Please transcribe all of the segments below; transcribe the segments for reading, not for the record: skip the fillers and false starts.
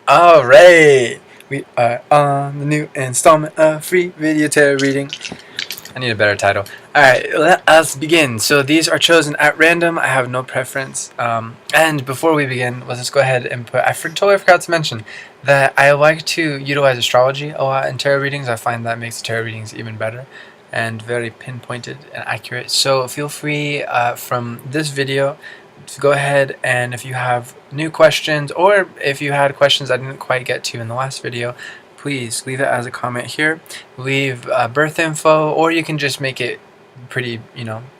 Alright, we are on the new installment of Free Video Tarot Reading. I need a better title. Alright, let us begin. So these are chosen at random. I have no preference. And before we begin, let's just go ahead and put, totally forgot to mention that I like to utilize astrology a lot in tarot readings. I find that makes the tarot readings even better and very pinpointed and accurate. So feel free from this video to go ahead, and if you have new questions, or if you had questions I didn't quite get to in the last video, please leave it as a comment here. Leave birth info, or you can just make it pretty,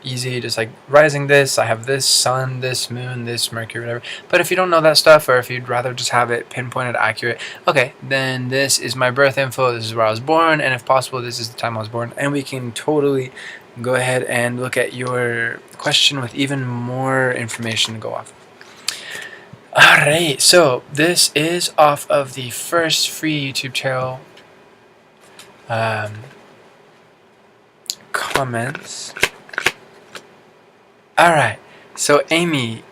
easy, just like rising this, I have this sun, this moon, this Mercury, whatever. But if you don't know that stuff, or if you'd rather just have it pinpointed accurate, okay, then this is my birth info, this is where I was born, and if possible this is the time I was born, and we can totally go ahead and look at your question with even more information to go off. Alright, so this is off of the first free YouTube tarot comments. Alright, so Amy,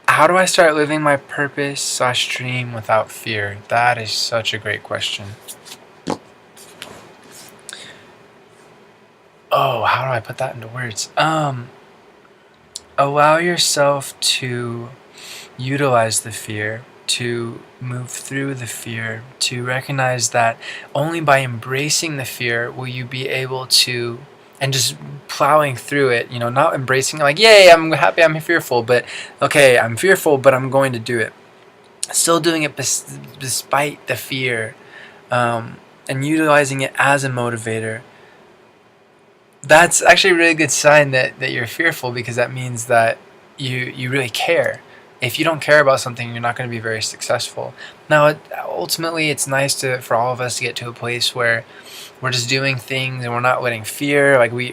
how do I start living my purpose / dream without fear? That is such a great question. Oh, how do I put that into words? Allow yourself to utilize the fear, to move through the fear, to recognize that only by embracing the fear will you be able to, and just plowing through it, not embracing it like, yay, I'm happy, I'm fearful, but okay, I'm fearful, but I'm going to do it. Still doing it despite the fear, and utilizing it as a motivator. That's actually a really good sign that you're fearful, because that means that you really care. If you don't care about something, you're not going to be very successful. Now, ultimately, it's nice for all of us to get to a place where we're just doing things and we're not letting fear, like the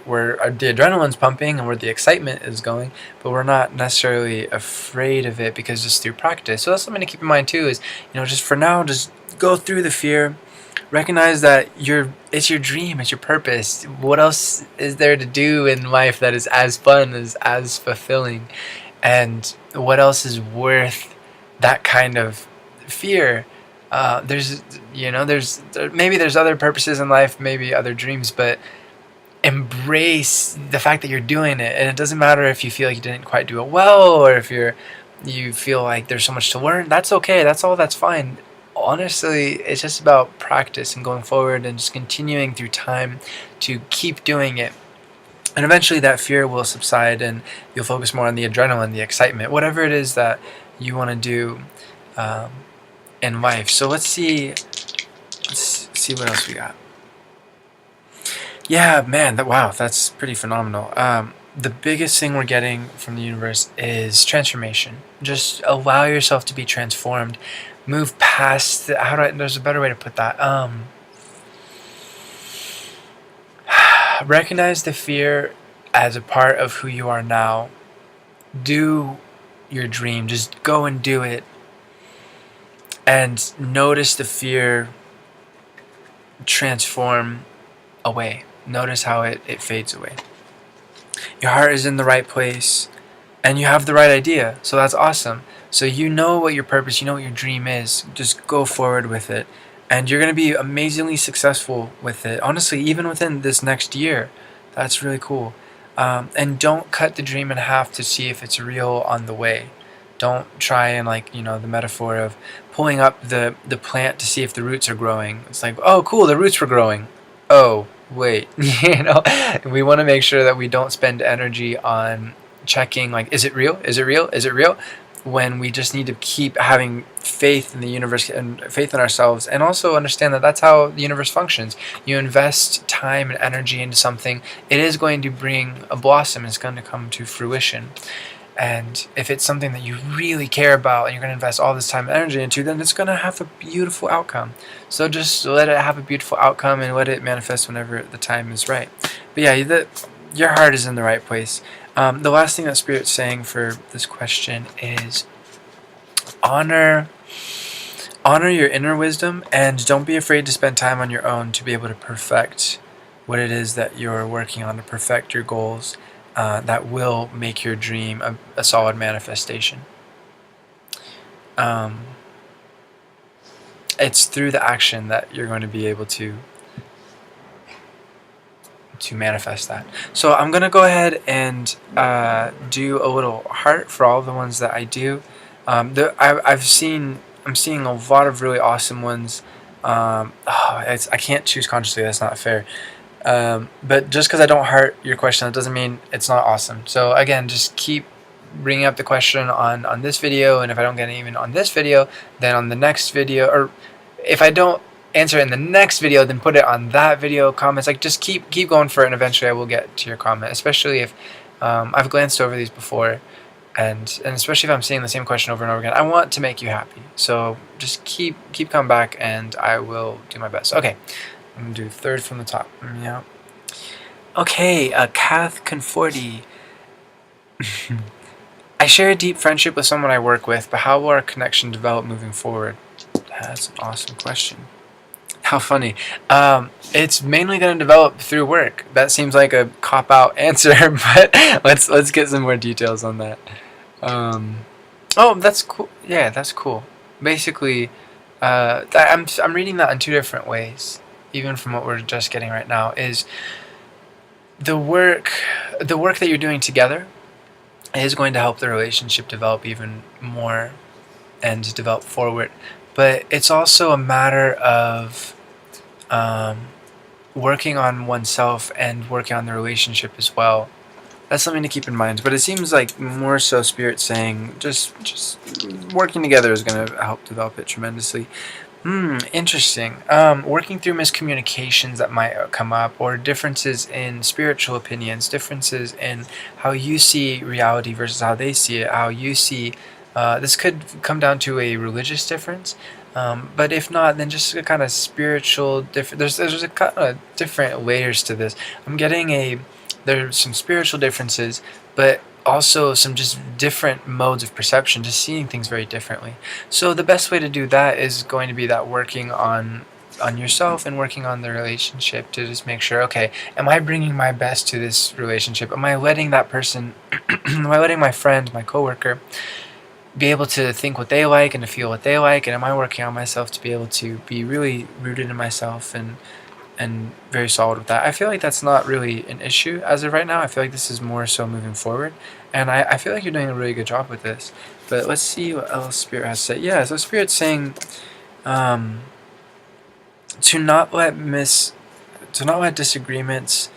adrenaline's pumping and where the excitement is going, but we're not necessarily afraid of it, because just through practice. So that's something to keep in mind too, is, just for now, just go through the fear. Recognize that it's your dream, it's your purpose. What else is there to do in life that is as fun, as fulfilling? And what else is worth that kind of fear? Maybe there's other purposes in life, maybe other dreams, but embrace the fact that you're doing it. And it doesn't matter if you feel like you didn't quite do it well, or if you feel like there's so much to learn. That's okay. That's fine. Honestly, it's just about practice and going forward and just continuing through time to keep doing it. And eventually that fear will subside and you'll focus more on the adrenaline, the excitement, whatever it is that you want to do in life. So let's see what else we got. Yeah, man, wow, that's pretty phenomenal. The biggest thing we're getting from the universe is transformation. Just allow yourself to be transformed. Move past there's a better way to put that. Recognize the fear as a part of who you are now. Do your dream. Just go and do it. And notice the fear transform away. Notice how it fades away. Your heart is in the right place, and you have the right idea. So that's awesome. So you know what your purpose, you know what your dream is. Just go forward with it. And you're going to be amazingly successful with it. Honestly, even within this next year. That's really cool. And don't cut the dream in half to see if it's real on the way. Don't try and, the metaphor of pulling up the plant to see if the roots are growing. It's like, oh, cool, the roots were growing. Oh, wait. We want to make sure that we don't spend energy on checking, is it real? Is it real? Is it real? When we just need to keep having faith in the universe and faith in ourselves, and also understand that that's how the universe functions. You invest time and energy into something, it is going to bring a blossom, it's going to come to fruition. And if it's something that you really care about and you're going to invest all this time and energy into, then it's going to have a beautiful outcome. So just let it have a beautiful outcome and let it manifest whenever the time is right. But yeah, your heart is in the right place. The last thing that Spirit's saying for this question is honor your inner wisdom, and don't be afraid to spend time on your own to be able to perfect what it is that you're working on, to perfect your goals that will make your dream a solid manifestation. it's through the action that you're going to be able to manifest that. So I'm gonna go ahead and do a little heart for all the ones that I do. I'm seeing a lot of really awesome ones. I can't choose consciously. That's not fair. But just because I don't heart your question, that doesn't mean it's not awesome. So again, just keep bringing up the question on this video, and if I don't get it even on this video, then on the next video, or if I don't answer it in the next video, then put it on that video comments. Like, just keep going for it, and eventually I will get to your comment, especially if I've glanced over these before, and especially if I'm seeing the same question over and over again. I want to make you happy, so just keep coming back, and I will do my best. Okay, I'm gonna do third from the top. Yeah. Okay, Kath Conforti. I share a deep friendship with someone I work with, but how will our connection develop moving forward? That's an awesome question. How funny. It's mainly going to develop through work. That seems like a cop-out answer, but let's get some more details on that. Oh, that's cool. Yeah, that's cool. Basically, I'm reading that in two different ways, even from what we're just getting right now, is the work that you're doing together is going to help the relationship develop even more and develop forward. But it's also a matter of working on oneself and working on the relationship as well. That's something to keep in mind. But it seems like more so Spirit saying just working together is going to help develop it tremendously. Interesting. Working through miscommunications that might come up, or differences in spiritual opinions, differences in how you see reality versus how they see it, how you see. This could come down to a religious difference, but if not, then just a kind of spiritual difference. There's a kind of different layers to this. I'm getting there's some spiritual differences, but also some just different modes of perception, just seeing things very differently. So the best way to do that is going to be that working on yourself and working on the relationship, to just make sure, okay, am I bringing my best to this relationship? Am I letting that person, am I letting my friend, my coworker, be able to think what they like and to feel what they like? And am I working on myself to be able to be really rooted in myself and very solid with that? I feel like that's not really an issue as of right now. I feel like this is more so moving forward, and I feel like you're doing a really good job with this. But let's see what else Spirit has to say. Yeah, so Spirit's saying to not let disagreements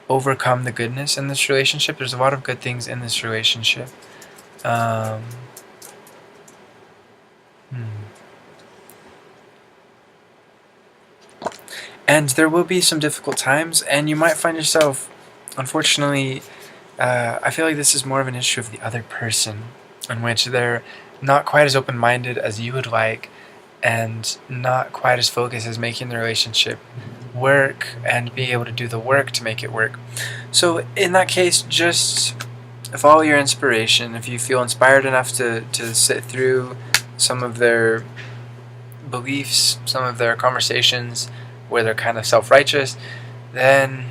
overcome the goodness in this relationship. There's a lot of good things in this relationship. And there will be some difficult times, and you might find yourself, unfortunately, I feel like this is more of an issue of the other person, in which they're not quite as open-minded as you would like, and not quite as focused as making the relationship work and being able to do the work to make it work. So in that case, just follow your inspiration. If you feel inspired enough to sit through some of their beliefs, some of their conversations, where they're kind of self-righteous, then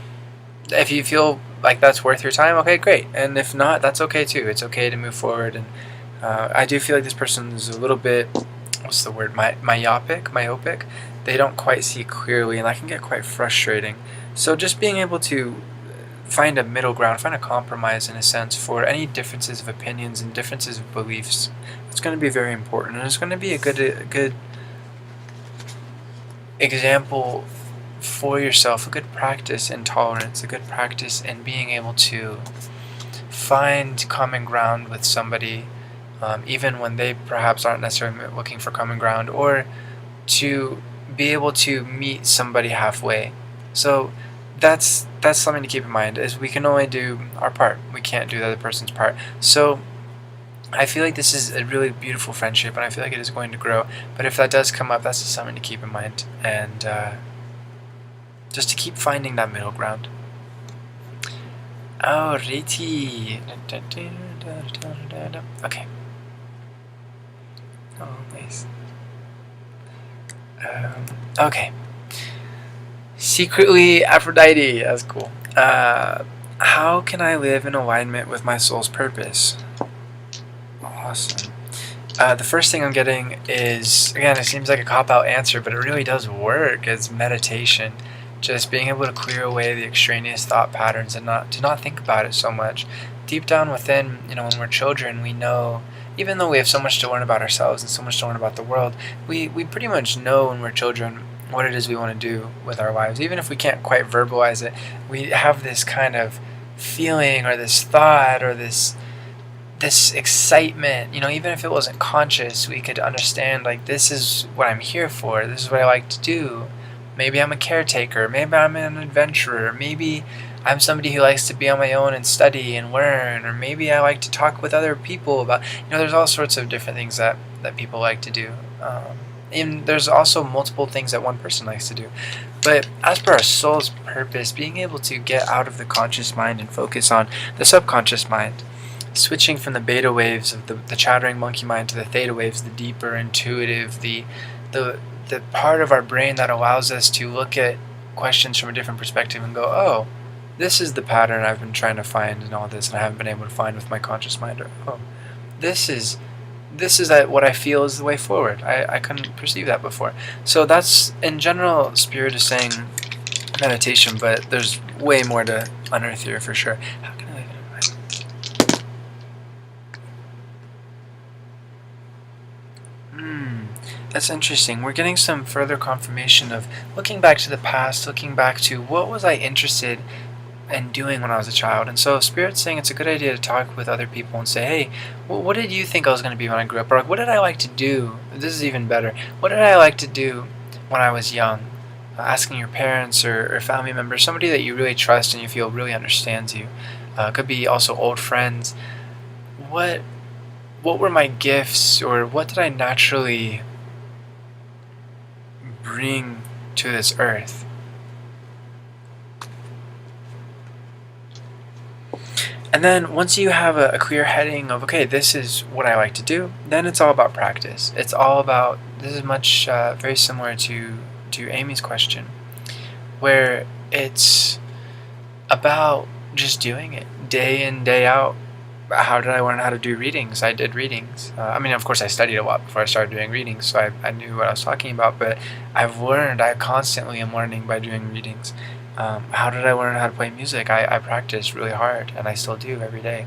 if you feel like that's worth your time, okay, great. And if not, that's okay too. It's okay to move forward. And I do feel like this person is a little bit, what's the word, myopic. They don't quite see clearly, and that can get quite frustrating. So just being able to find a middle ground, find a compromise in a sense for any differences of opinions and differences of beliefs, it's going to be very important. And it's going to be a good example for yourself, a good practice in tolerance, a good practice in being able to find common ground with somebody, even when they perhaps aren't necessarily looking for common ground, or to be able to meet somebody halfway. So that's something to keep in mind, is we can only do our part. We can't do the other person's part. So I feel like this is a really beautiful friendship, and I feel like it is going to grow. But if that does come up, that's just something to keep in mind, and just to keep finding that middle ground. Alrighty. Okay. Oh, nice. Okay. Secretly Aphrodite. That's cool. How can I live in alignment with my soul's purpose? Awesome. The first thing I'm getting is, again, it seems like a cop-out answer, but it really does work, is meditation. Just being able to clear away the extraneous thought patterns and not think about it so much. Deep down within, when we're children, we know, even though we have so much to learn about ourselves and so much to learn about the world, we pretty much know when we're children what it is we want to do with our lives. Even if we can't quite verbalize it, we have this kind of feeling or this thought or this excitement, even if it wasn't conscious, we could understand, like, this is what I'm here for, this is what I like to do. Maybe I'm a caretaker, maybe I'm an adventurer, maybe I'm somebody who likes to be on my own and study and learn, or maybe I like to talk with other people about, there's all sorts of different things that people like to do. And there's also multiple things that one person likes to do. But as per our soul's purpose, being able to get out of the conscious mind and focus on the subconscious mind, switching from the beta waves of the chattering monkey mind to the theta waves, the deeper, intuitive, the part of our brain that allows us to look at questions from a different perspective and go, oh, this is the pattern I've been trying to find in all this and I haven't been able to find with my conscious mind. Or, oh, this is what I feel is the way forward. I couldn't perceive that before. So that's, in general, Spirit is saying meditation, but there's way more to unearth here for sure. How can I leave it in mind? That's interesting. We're getting some further confirmation of looking back to the past, looking back to what was I interested in doing when I was a child. And so Spirit's saying it's a good idea to talk with other people and say, hey, what did you think I was going to be when I grew up? Or like, what did I like to do? This is even better. What did I like to do when I was young? Asking your parents or family members, somebody that you really trust and you feel really understands you. Could be also old friends. What were my gifts, or what did I naturally bring to this earth? And then once you have a clear heading of, okay, this is what I like to do, then it's all about practice. It's all about, this is much very similar to Amy's question, where it's about just doing it day in, day out. How did I learn how to do readings? I did readings. Of course, I studied a lot before I started doing readings, so I knew what I was talking about, but I constantly am learning by doing readings. How did I learn how to play music? I practiced really hard, and I still do every day.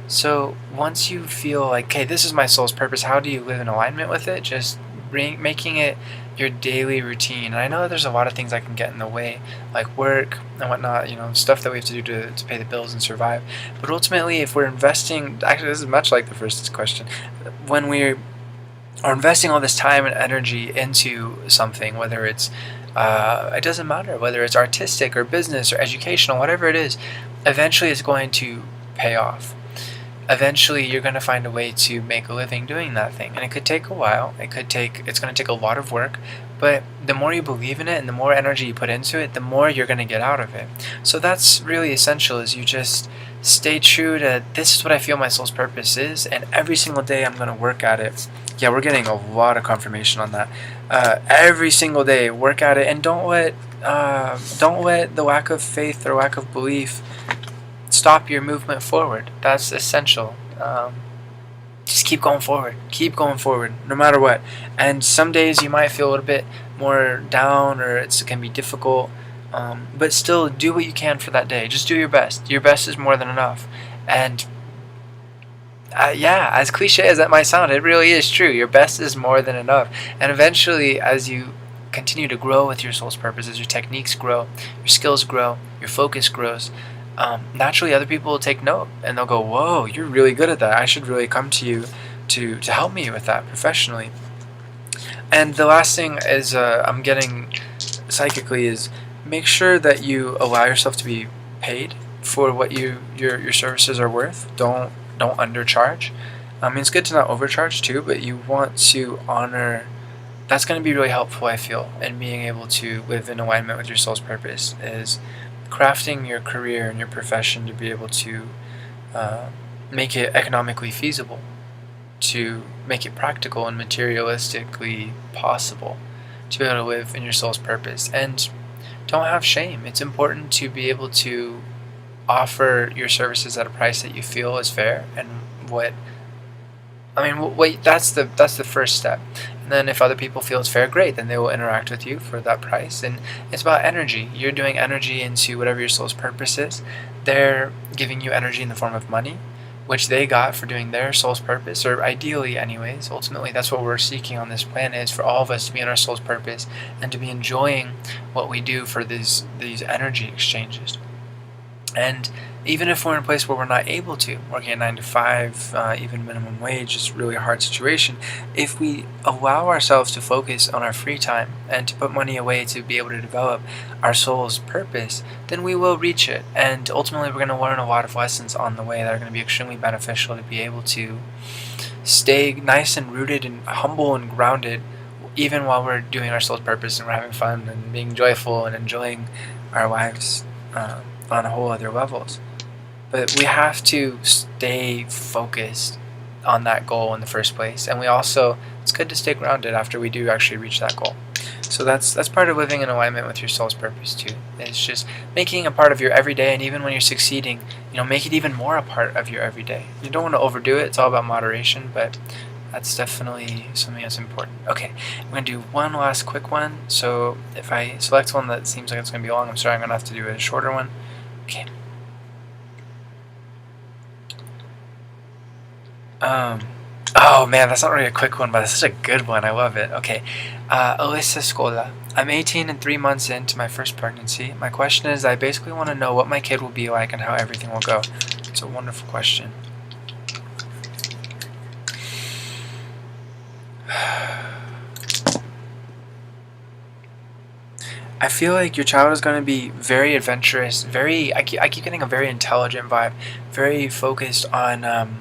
So once you feel like, okay, this is my soul's purpose, how do you live in alignment with it? Just making it your daily routine. And I know that there's a lot of things that can get in the way, like work and whatnot, stuff that we have to do to pay the bills and survive. But ultimately, if we're investing, actually this is much like the first question, when we are investing all this time and energy into something, whether it's it doesn't matter whether it's artistic or business or educational, whatever it is, eventually it's going to pay off. Eventually you're going to find a way to make a living doing that thing, and it could take a while, it's going to take a lot of work, but the more you believe in it and the more energy you put into it, the more you're going to get out of it. So that's really essential, is you just stay true to, this is what I feel my soul's purpose is, and every single day I'm going to work at it. Yeah, we're getting a lot of confirmation on that. Every single day work at it, and don't let the lack of faith or lack of belief stop your movement forward. That's essential. Just keep going forward, no matter what. And some days you might feel a little bit more down, or it can be difficult, but still do what you can for that day. Just do your best. Your best is more than enough. And as cliche as that might sound, it really is true. Your best is more than enough. And eventually, as you continue to grow with your soul's purpose, as your techniques grow, your skills grow, your focus grows, naturally other people will take note, and they'll go, whoa, you're really good at that. I should really come to you to help me with that professionally. And the last thing is I'm getting psychically is, make sure that you allow yourself to be paid for what your services are worth. Don't undercharge. It's good to not overcharge too, but you want to honor. That's going to be really helpful, I feel, in being able to live in alignment with your soul's purpose, is crafting your career and your profession to be able to make it economically feasible, to make it practical and materialistically possible, to be able to live in your soul's purpose. And don't have shame. It's important to be able to offer your services at a price that you feel is fair, and what I mean, wait, that's the first step. And then if other people feel it's fair, great. Then they will interact with you for that price. And it's about energy. You're doing energy into whatever your soul's purpose is. They're giving you energy in the form of money, which they got for doing their soul's purpose, or ideally, anyways. Ultimately, that's what we're seeking on this planet, is for all of us to be in our soul's purpose and to be enjoying what we do for these energy exchanges. And even if we're in a place where we're not able to, working at 9 to 5, even minimum wage, is really a hard situation. If we allow ourselves to focus on our free time and to put money away to be able to develop our soul's purpose, then we will reach it. And ultimately, we're going to learn a lot of lessons on the way that are going to be extremely beneficial to be able to stay nice and rooted and humble and grounded, even while we're doing our soul's purpose and we're having fun and being joyful and enjoying our lives on a whole other levels. But we have to stay focused on that goal in the first place. And it's good to stay grounded after we do actually reach that goal. So that's part of living in alignment with your soul's purpose too. It's just making a part of your everyday, and even when you're succeeding, make it even more a part of your everyday. You don't want to overdo it. It's all about moderation, but that's definitely something that's important. Okay, I'm going to do one last quick one. So if I select one that seems like it's going to be long, I'm sorry, I'm going to have to do a shorter one. Okay. Oh man, that's not really a quick one, but it's such a good one. I love it. Okay. Alyssa Scola. I'm 18 and 3 months into my first pregnancy. My question is, I basically want to know what my kid will be like and how everything will go. It's a wonderful question. I feel like your child is going to be very adventurous, I keep getting a very intelligent vibe, very focused on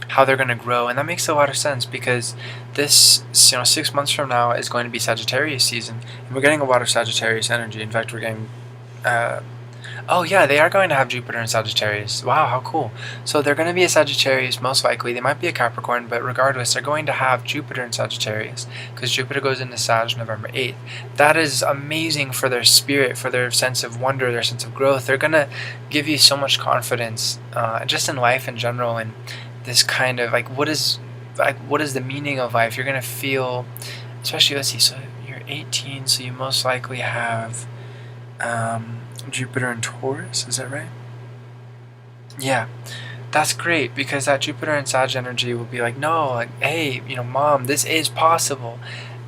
how they're going to grow, and that makes a lot of sense because this 6 months from now is going to be Sagittarius season, and we're getting a lot of Sagittarius energy. In fact, we're getting oh yeah, they are going to have Jupiter in Sagittarius. Wow, how cool. So they're going to be a Sagittarius, most likely. They might be a Capricorn, but regardless, they're going to have Jupiter in Sagittarius because Jupiter goes into Sag November 8th. That is amazing for their spirit, for their sense of wonder, their sense of growth. They're going to give you so much confidence just in life in general, and this kind of what is the meaning of life. You're going to feel, especially, let's see, so you're 18, so you most likely have Jupiter in Taurus, is that right? Yeah, that's great because that Jupiter and Sag energy will be like, no, hey, mom, this is possible,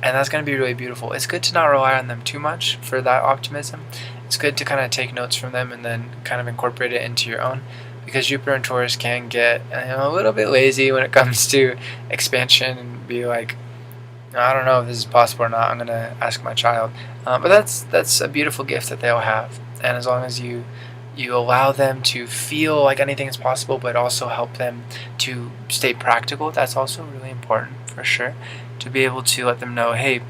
and that's going to be really beautiful. It's good to not rely on them too much for that optimism. It's good to kind of take notes from them and then kind of incorporate it into your own, because Jupiter and Taurus can get a little bit lazy when it comes to expansion and be like, I don't know if this is possible or not. I'm going to ask my child. But that's a beautiful gift that they'll have. And as long as you allow them to feel like anything is possible, but also help them to stay practical, that's also really important for sure. To be able to let them know, hey,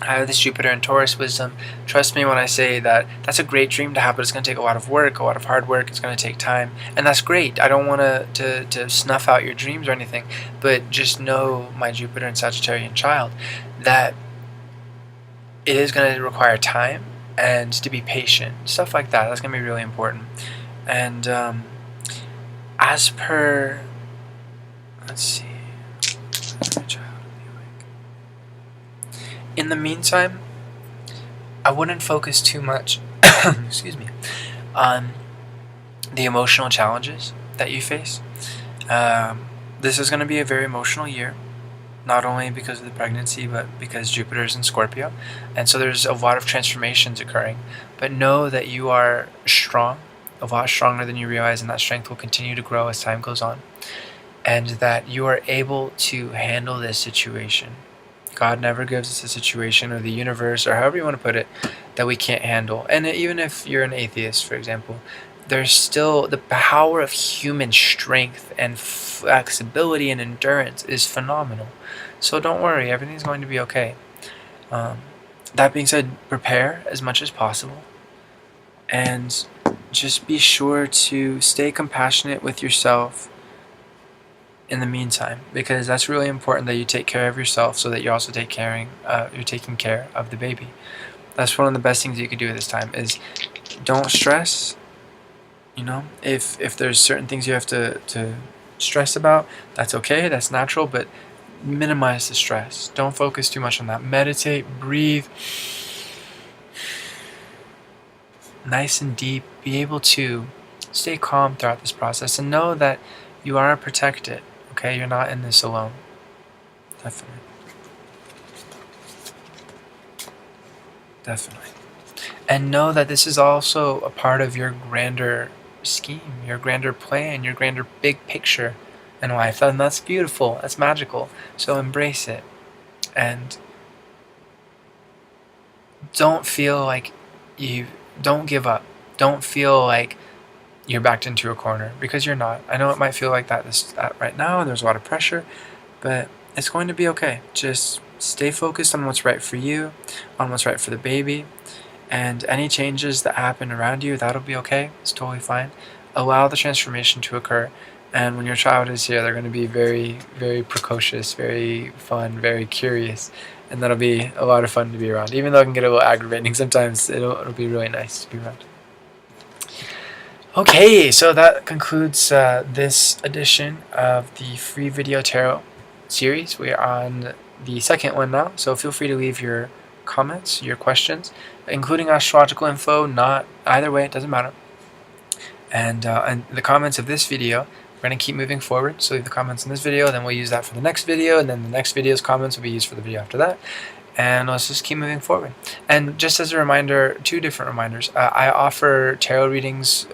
I have this Jupiter and Taurus wisdom. Trust me when I say that that's a great dream to have, but it's going to take a lot of work, a lot of hard work. It's going to take time. And that's great. I don't want to snuff out your dreams or anything, but just know, my Jupiter and Sagittarian child, that it is going to require time and to be patient. Stuff like that. That's going to be really important. And as per, let's see. In the meantime, I wouldn't focus too much excuse me, on the emotional challenges that you face. This is going to be a very emotional year, not only because of the pregnancy, but because Jupiter is in Scorpio, and so there's a lot of transformations occurring. But know that you are strong, a lot stronger than you realize, and that strength will continue to grow as time goes on, and that you are able to handle this situation. God never gives us a situation, or the universe, or however you want to put it, that we can't handle. And even if you're an atheist, for example, there's still the power of human strength and flexibility and endurance is phenomenal. So don't worry, everything's going to be okay. That being said, prepare as much as possible, and just be sure to stay compassionate with yourself in the meantime, because that's really important, that you take care of yourself so that you're also taking care of the baby. That's one of the best things you can do at this time, is don't stress. If there's certain things you have to stress about, that's okay, that's natural, but minimize the stress. Don't focus too much on that. Meditate, breathe nice and deep. Be able to stay calm throughout this process and know that you are protected. Okay, you're not in this alone. Definitely. Definitely. And know that this is also a part of your grander scheme, your grander plan, your grander big picture in life. And that's beautiful. That's magical. So embrace it. And don't feel like don't give up. Don't feel like you're backed into a corner, because you're not. I know it might feel like that right now. There's a lot of pressure, but it's going to be okay. Just stay focused on what's right for you, on what's right for the baby, and any changes that happen around you, that'll be okay. It's totally fine. Allow the transformation to occur, and when your child is here, they're going to be very, very precocious, very fun, very curious, and that'll be a lot of fun to be around. Even though it can get a little aggravating sometimes, it'll be really nice to be around. Okay, so that concludes this edition of the free video tarot series. We are on the second one now, so feel free to leave your comments, your questions, including astrological info. Not either way, it doesn't matter. And the comments of this video, we're going to keep moving forward. So leave the comments in this video, then we'll use that for the next video, and then the next video's comments will be used for the video after that. And let's just keep moving forward. And just as a reminder, 2 different reminders. I offer tarot readings,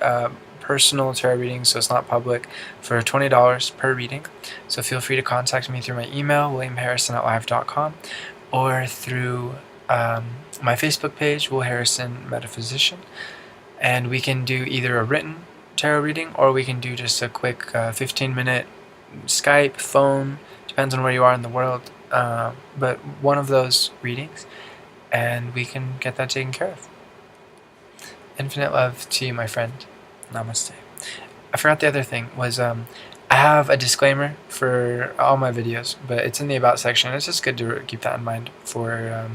personal tarot readings, so it's not public, for $20 per reading. So feel free to contact me through my email, williamharrison@live.com, or through my Facebook page, Will Harrison Metaphysician. And we can do either a written tarot reading, or we can do just a quick 15-minute Skype, phone, depends on where you are in the world. But one of those readings, and we can get that taken care of. Infinite love to you, my friend. Namaste. I forgot the other thing was I have a disclaimer for all my videos, but it's in the About section. It's just good to keep that in mind for